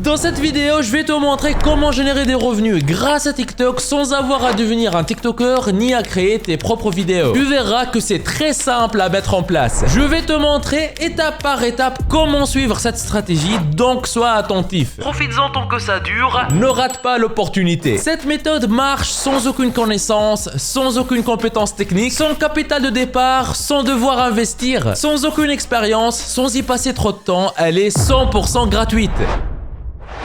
Dans cette vidéo, je vais te montrer comment générer des revenus grâce à TikTok sans avoir à devenir un TikToker ni à créer tes propres vidéos. Tu verras que c'est très simple à mettre en place. Je vais te montrer étape par étape comment suivre cette stratégie, donc sois attentif. Profites-en tant que ça dure, ne rate pas l'opportunité. Cette méthode marche sans aucune connaissance, sans aucune compétence technique, sans capital de départ, sans devoir investir, sans aucune expérience, sans y passer trop de temps, elle est 100% gratuite.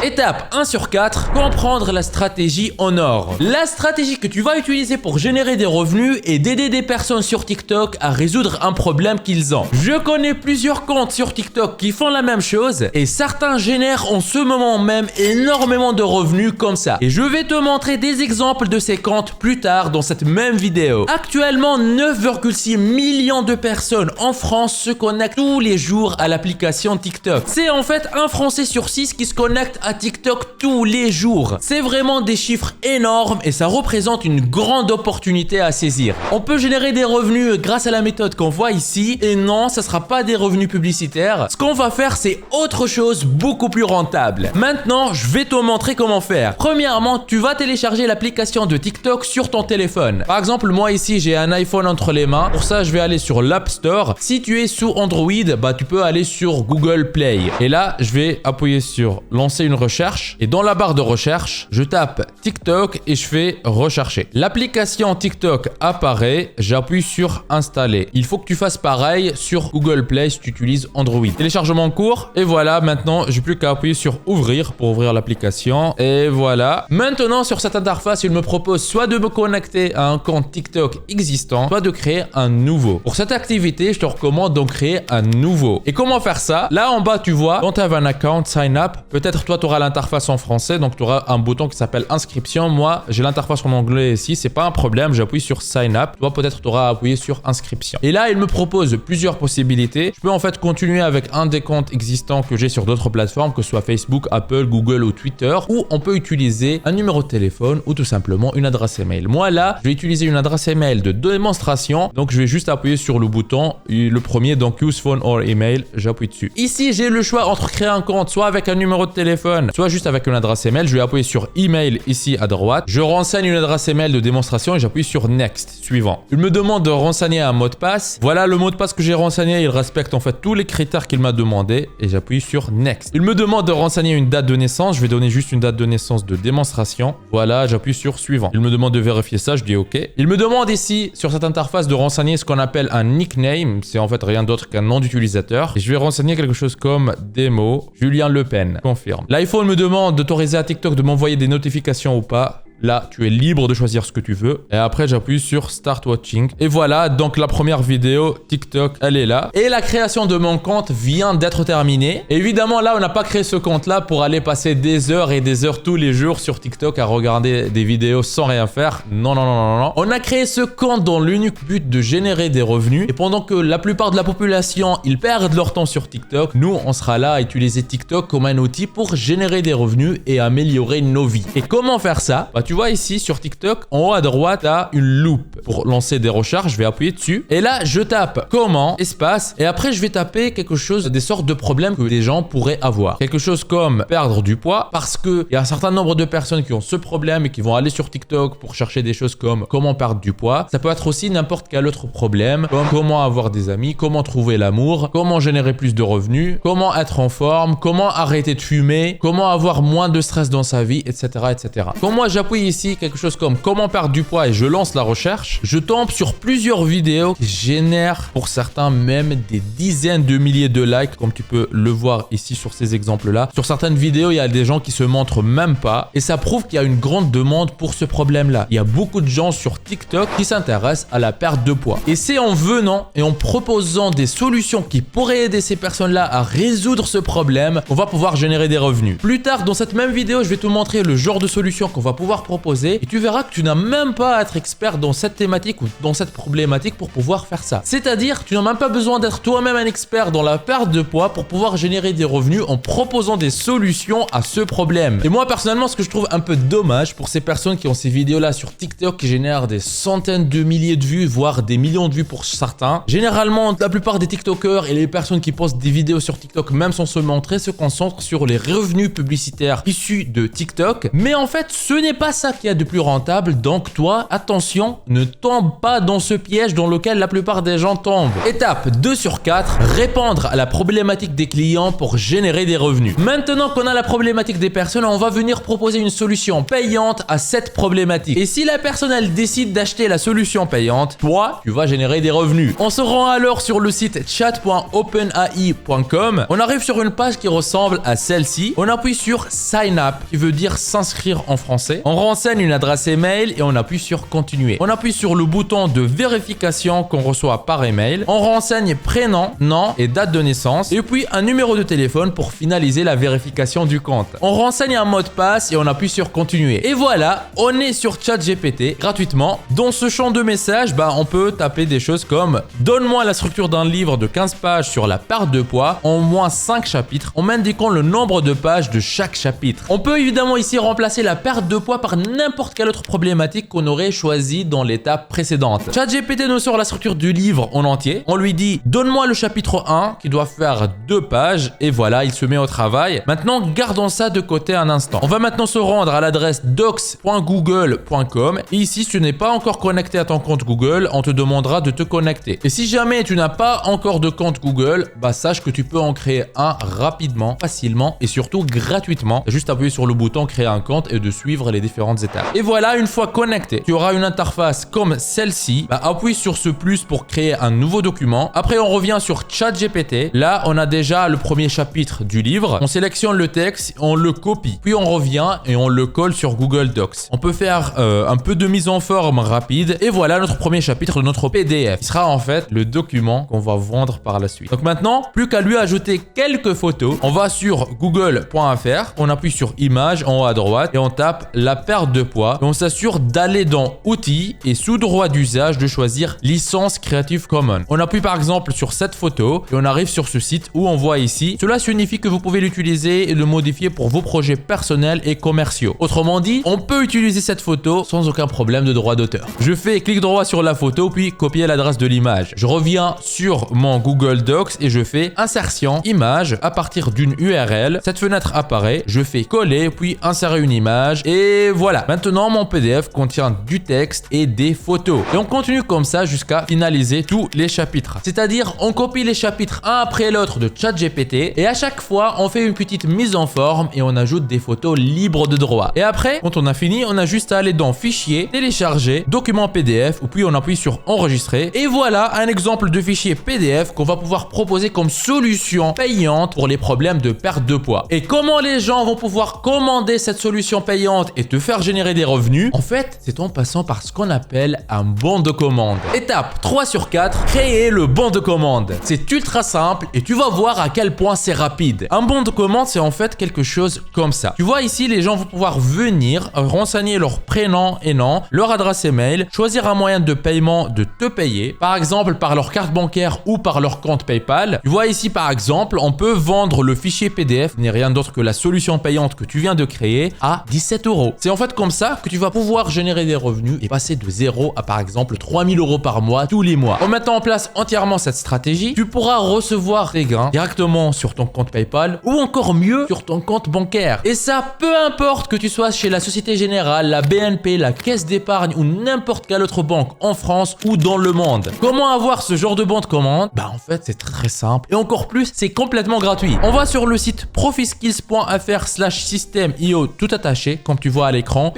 Étape 1 sur 4, comprendre la stratégie en or. La stratégie que tu vas utiliser pour générer des revenus est d'aider des personnes sur TikTok à résoudre un problème qu'ils ont. Je connais plusieurs comptes sur TikTok qui font la même chose et certains génèrent en ce moment même énormément de revenus comme ça. Et je vais te montrer des exemples de ces comptes plus tard dans cette même vidéo. Actuellement, 9,6 millions de personnes en France se connectent tous les jours à l'application TikTok. C'est en fait un Français sur 6 qui se connecte à TikTok tous les jours. C'est vraiment des chiffres énormes et ça représente une grande opportunité à saisir. On peut générer des revenus grâce à la méthode qu'on voit ici et non, ça sera pas des revenus publicitaires. Ce qu'on va faire, c'est autre chose beaucoup plus rentable. Maintenant, je vais te montrer comment faire. Premièrement, tu vas télécharger l'application de TikTok sur ton téléphone. Par exemple, moi ici, j'ai un iPhone entre les mains. Pour ça, je vais aller sur l'App Store. Si tu es sous Android, tu peux aller sur Google Play. Et là, je vais appuyer sur lancer une recherche et dans la barre de recherche, je tape TikTok et je fais rechercher. L'application TikTok apparaît, j'appuie sur installer. Il faut que tu fasses pareil sur Google Play si tu utilises Android. Téléchargement en cours et voilà, maintenant j'ai plus qu'à appuyer sur ouvrir pour ouvrir l'application et voilà. Maintenant sur cette interface, il me propose soit de me connecter à un compte TikTok existant, soit de créer un nouveau. Pour cette activité, je te recommande d'en créer un nouveau. Et comment faire ça? Là en bas, tu vois, quand tu as un account, sign up, peut-être toi tu auras l'interface en français, donc tu auras un bouton qui s'appelle inscription. Moi, j'ai l'interface en anglais ici, c'est pas un problème, j'appuie sur sign up. Toi, peut-être tu auras appuyé sur inscription. Et là, il me propose plusieurs possibilités. Je peux en fait continuer avec un des comptes existants que j'ai sur d'autres plateformes, que ce soit Facebook, Apple, Google ou Twitter, ou on peut utiliser un numéro de téléphone ou tout simplement une adresse email. Moi là, je vais utiliser une adresse email de démonstration, donc je vais juste appuyer sur le bouton, le premier, donc use phone or email, j'appuie dessus. Ici, j'ai le choix entre créer un compte soit avec un numéro de téléphone, soit juste avec une adresse email. Je vais appuyer sur email ici à droite. Je renseigne une adresse email de démonstration et j'appuie sur next, suivant. Il me demande de renseigner un mot de passe. Voilà le mot de passe que j'ai renseigné. Il respecte en fait tous les critères qu'il m'a demandé et j'appuie sur next. Il me demande de renseigner une date de naissance. Je vais donner juste une date de naissance de démonstration. Voilà, j'appuie sur suivant. Il me demande de vérifier ça. Je dis OK. Il me demande ici sur cette interface de renseigner ce qu'on appelle un nickname. C'est en fait rien d'autre qu'un nom d'utilisateur. Et je vais renseigner quelque chose comme démo Julien Le Pen. Confirme. L'iPhone me demande d'autoriser à TikTok de m'envoyer des notifications ou pas. Là, tu es libre de choisir ce que tu veux. Et après, j'appuie sur Start Watching. Et voilà, donc la première vidéo TikTok, elle est là. Et la création de mon compte vient d'être terminée. Évidemment, là, on n'a pas créé ce compte-là pour aller passer des heures et des heures tous les jours sur TikTok à regarder des vidéos sans rien faire. Non, non, non, non, non. On a créé ce compte dans l'unique but de générer des revenus. Et pendant que la plupart de la population, ils perdent leur temps sur TikTok, nous, on sera là à utiliser TikTok comme un outil pour générer des revenus et améliorer nos vies. Et comment faire ça? Tu vois ici sur TikTok, en haut à droite, tu as une loupe pour lancer des recherches. Je vais appuyer dessus. Et là, je tape comment, espace. Et après, je vais taper quelque chose, des sortes de problèmes que les gens pourraient avoir. Quelque chose comme perdre du poids parce qu'il y a un certain nombre de personnes qui ont ce problème et qui vont aller sur TikTok pour chercher des choses comme comment perdre du poids. Ça peut être aussi n'importe quel autre problème comme comment avoir des amis, comment trouver l'amour, comment générer plus de revenus, comment être en forme, comment arrêter de fumer, comment avoir moins de stress dans sa vie, etc., etc. Quand moi, j'appuie ici quelque chose comme comment perdre du poids et je lance la recherche, je tombe sur plusieurs vidéos qui génèrent pour certains même des dizaines de milliers de likes, comme tu peux le voir ici sur ces exemples-là. Sur certaines vidéos, il y a des gens qui se montrent même pas et ça prouve qu'il y a une grande demande pour ce problème-là. Il y a beaucoup de gens sur TikTok qui s'intéressent à la perte de poids. Et c'est en venant et en proposant des solutions qui pourraient aider ces personnes-là à résoudre ce problème qu'on va pouvoir générer des revenus. Plus tard, dans cette même vidéo, je vais te montrer le genre de solutions qu'on va pouvoir proposer et tu verras que tu n'as même pas à être expert dans cette thématique ou dans cette problématique pour pouvoir faire ça. C'est-à-dire, tu n'as même pas besoin d'être toi-même un expert dans la perte de poids pour pouvoir générer des revenus en proposant des solutions à ce problème. Et moi, personnellement, ce que je trouve un peu dommage pour ces personnes qui ont ces vidéos-là sur TikTok qui génèrent des centaines de milliers de vues, voire des millions de vues pour certains. Généralement, la plupart des TikTokers et les personnes qui postent des vidéos sur TikTok, même sans se montrer, se concentrent sur les revenus publicitaires issus de TikTok. Mais en fait, ce n'est pas ça qu'il y a de plus rentable. Donc toi, attention, ne tombe pas dans ce piège dans lequel la plupart des gens tombent. Étape 2 sur 4, répondre à la problématique des clients pour générer des revenus. Maintenant qu'on a la problématique des personnes, on va venir proposer une solution payante à cette problématique. Et si la personne, elle décide d'acheter la solution payante, toi, tu vas générer des revenus. On se rend alors sur le site chat.openai.com. On arrive sur une page qui ressemble à celle-ci. On appuie sur Sign Up, qui veut dire s'inscrire en français. On renseigne une adresse email et on appuie sur Continuer. On appuie sur le bouton de vérification qu'on reçoit par email. On renseigne prénom, nom et date de naissance. Et puis un numéro de téléphone pour finaliser la vérification du compte. On renseigne un mot de passe et on appuie sur Continuer. Et voilà, on est sur ChatGPT gratuitement. Dans ce champ de messages, on peut taper des choses comme « Donne-moi la structure d'un livre de 15 pages sur la perte de poids en moins 5 chapitres en m'indiquant le nombre de pages de chaque chapitre. » On peut évidemment ici remplacer la perte de poids par n'importe quelle autre problématique qu'on aurait choisie dans l'étape précédente. ChatGPT nous sort la structure du livre en entier. On lui dit « Donne-moi le chapitre 1 qui doit faire 2 pages. » Et voilà, il se met au travail. Maintenant, gardons ça de côté un instant. On va maintenant se rendre à l'adresse docs.google.com et ici, si tu n'es pas encore connecté à ton compte Google, on te demandera de te connecter. Et si jamais tu n'as pas encore de compte Google, sache que tu peux en créer un rapidement, facilement et surtout gratuitement. Juste appuyer sur le bouton créer un compte et de suivre les différentes étapes. Et voilà, une fois connecté, tu auras une interface comme celle-ci. Appuie sur ce plus pour créer un nouveau document. Après, on revient sur ChatGPT. Là, on a déjà le premier chapitre du livre. On sélectionne le texte, on le copie. Puis on revient et on le colle sur Google Docs. On peut faire un peu de mise en forme rapide. Et voilà notre premier chapitre de notre PDF. Il sera en fait le document qu'on va vendre par la suite. Donc maintenant, plus qu'à lui ajouter quelques photos. On va sur google.fr. On appuie sur Images en haut à droite et on tape la perte de poids. Et on s'assure d'aller dans Outils et sous droit d'usage de choisir Licence Creative Commons. On appuie par exemple sur cette photo et on arrive sur ce site où on voit ici. Cela signifie que vous pouvez l'utiliser et le modifier pour vos projets personnels et commerciaux. Autrement dit, on peut utiliser cette photo sans aucun problème de droit d'auteur. Je fais clic droit sur la photo puis copier l'adresse de l'image. Je reviens sur mon Google Docs et je fais insertion, image à partir d'une URL. Cette fenêtre apparaît, je fais coller puis insérer une image et voilà. Maintenant, mon PDF contient du texte et des photos. Et on continue comme ça jusqu'à finaliser tous les chapitres. C'est-à-dire, on copie les chapitres un après l'autre de ChatGPT et à chaque fois, on fait une petite mise en forme et on ajoute des photos libres de droit. Et après, quand on a fini, on a juste à aller dans Fichier, Télécharger, Document PDF ou puis on appuie sur Enregistrer. Et voilà un exemple de fichier PDF qu'on va pouvoir proposer comme solution payante pour les problèmes de perte de poids. Et comment les gens vont pouvoir commander cette solution payante et te faire générer des revenus? En fait, c'est en passant par ce qu'on appelle un bon de commande. Étape 3 sur 4, créer le bon de commande. C'est ultra simple et tu vas voir à quel point c'est rapide. Un bon de commande, c'est en fait quelque chose comme ça. Tu vois ici, les gens vont pouvoir venir renseigner leur prénom et nom, leur adresse email, choisir un moyen de paiement de te payer, par exemple par leur carte bancaire ou par leur compte PayPal. Tu vois ici par exemple, on peut vendre le fichier PDF, n'est rien d'autre que la solution payante que tu viens de créer, à 17 €. C'est en fait comme ça que tu vas pouvoir générer des revenus et passer de 0 à par exemple 3000 € par mois tous les mois. En mettant en place entièrement cette stratégie, tu pourras recevoir tes gains directement sur ton compte PayPal ou encore mieux sur ton compte bancaire. Et ça, peu importe que tu sois chez la Société Générale, la BNP, la Caisse d'épargne ou n'importe quelle autre banque en France ou dans le monde. Comment avoir ce genre de bon de commande? En fait, c'est très simple. Et encore plus, c'est complètement gratuit. On va sur le site profiskills.fr/système.io tout attaché, comme tu vois à l'écran.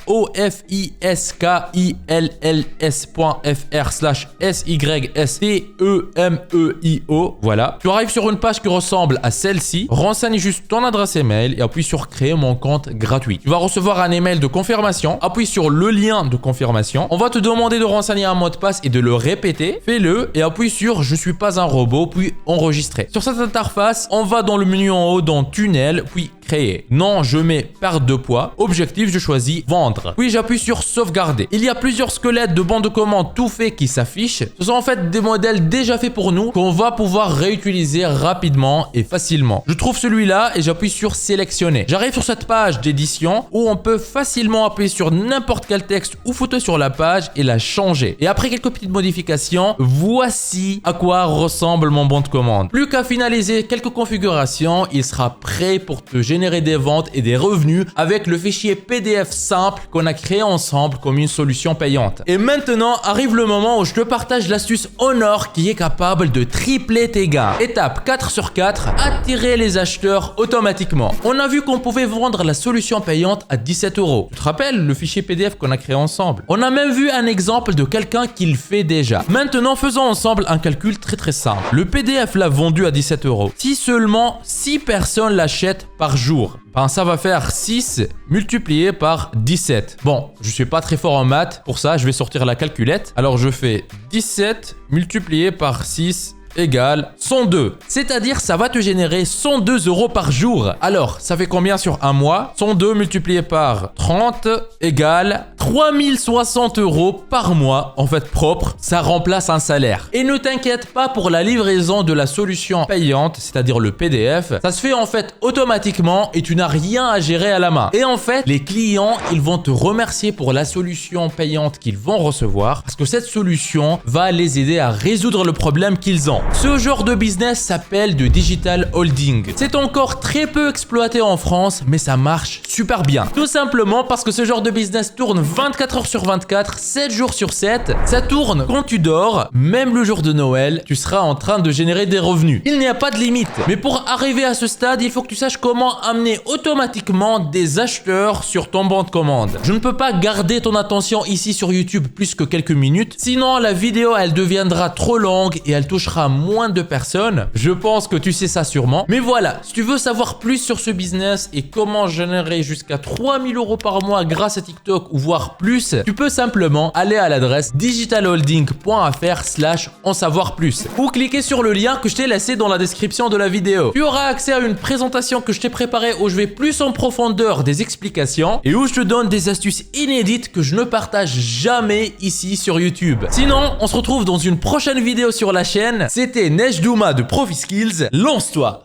profiskills.fr/SYSTEMEIO. Voilà. Tu arrives sur une page qui ressemble à celle-ci. Renseigne juste ton adresse email et appuie sur créer mon compte gratuit. Tu vas recevoir un email de confirmation. Appuie sur le lien de confirmation. On va te demander de renseigner un mot de passe et de le répéter. Fais-le et appuie sur je suis pas un robot puis enregistrer. Sur cette interface, on va dans le menu en haut dans tunnel puis créé. Non, je mets perte de poids. Objectif, je choisis vendre. Puis j'appuie sur sauvegarder. Il y a plusieurs squelettes de bons de commande tout faits qui s'affichent. Ce sont en fait des modèles déjà faits pour nous qu'on va pouvoir réutiliser rapidement et facilement. Je trouve celui-là et j'appuie sur sélectionner. J'arrive sur cette page d'édition où on peut facilement appuyer sur n'importe quel texte ou photo sur la page et la changer. Et après quelques petites modifications, voici à quoi ressemble mon bon de commande. Plus qu'à finaliser quelques configurations, il sera prêt pour te générer des ventes et des revenus avec le fichier PDF simple qu'on a créé ensemble comme une solution payante. Et maintenant arrive le moment où je te partage l'astuce Honor qui est capable de tripler tes gains. Étape 4 sur 4, attirer les acheteurs automatiquement. On a vu qu'on pouvait vendre la solution payante à 17 €. Tu te rappelles le fichier PDF qu'on a créé ensemble? On a même vu un exemple de quelqu'un qui le fait déjà. Maintenant, faisons ensemble un calcul très simple. Le PDF l'a vendu à 17 €. Si seulement 6 personnes l'achètent par jour, ben ça va faire 6 multiplié par 17. Bon, je suis pas très fort en maths, pour ça je vais sortir la calculette. Alors je fais 17 multiplié par 6 égale 102. C'est-à-dire ça va te générer 102 € par jour. Alors, ça fait combien sur un mois? 102 multiplié par 30 égale 3060 € par mois, en fait propre. Ça remplace un salaire. Et ne t'inquiète pas pour la livraison de la solution payante, c'est-à-dire le PDF. Ça se fait en fait automatiquement et tu n'as rien à gérer à la main. Et en fait, les clients, ils vont te remercier pour la solution payante qu'ils vont recevoir parce que cette solution va les aider à résoudre le problème qu'ils ont. Ce genre de business s'appelle du digital holding. C'est encore très peu exploité en France, mais ça marche super bien. Tout simplement parce que ce genre de business tourne 24 heures sur 24, 7 jours sur 7. Ça tourne quand tu dors, même le jour de Noël, tu seras en train de générer des revenus. Il n'y a pas de limite. Mais pour arriver à ce stade, il faut que tu saches comment amener automatiquement des acheteurs sur ton bon de commande. Je ne peux pas garder ton attention ici sur YouTube plus que quelques minutes, sinon la vidéo elle deviendra trop longue et elle touchera moins de personnes. Je pense que tu sais ça sûrement. Mais voilà, si tu veux savoir plus sur ce business et comment générer jusqu'à 3000 € par mois grâce à TikTok ou voire plus, tu peux simplement aller à l'adresse digitalholding.fr/en savoir plus ou cliquer sur le lien que je t'ai laissé dans la description de la vidéo. Tu auras accès à une présentation que je t'ai préparée où je vais plus en profondeur des explications et où je te donne des astuces inédites que je ne partage jamais ici sur YouTube. Sinon, on se retrouve dans une prochaine vidéo sur la chaîne. C'était Nejdouma de Profi Skills. Lance-toi!